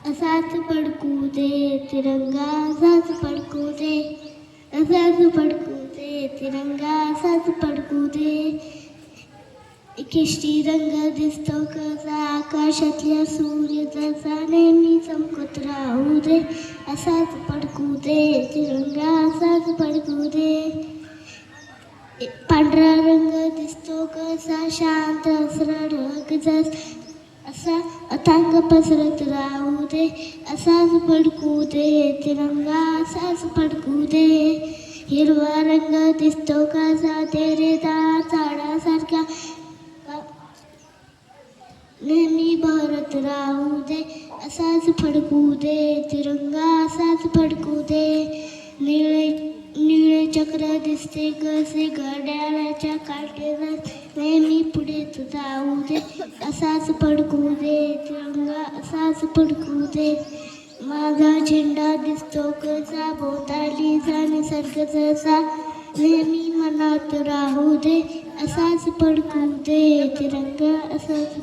असाच फडकू दे तिरंगा, असाच फडकू दे, असाच फडकू दे तिरंगा, असाच फडकू दे. केशरी रंग दिसतो कसा आकाशातल्या सूर्य जसा नेहमी चमकत राहू दे. असाच फडकू दे तिरंगा, असाच फडकू दे. पांढरा रंग दिसतो कसा शांत सरळ ढग असा अथांग पसरत राहू दे. असाच फडकू दे तिरंगा, असाच फडकू दे. हिरवा रंग दिसतो कसा तेरेदार झाडासारखा नेहमी बहरत राहू दे. असाच फडकू दे तिरंगा, असाच फडकू दे. निळे निळे चक्र दिसते कसे घड्याळाच्या काटेवर नेहमी पुढेच जाऊ दे. असाच फडकू दे तिरंगा, असाच फडकू दे. माझा झेंडा दिसतो कसा भोवतालीचा निसर्ग जसा नेहमी मनात राहू दे. असाच फडकू दे तिरंगा, असाच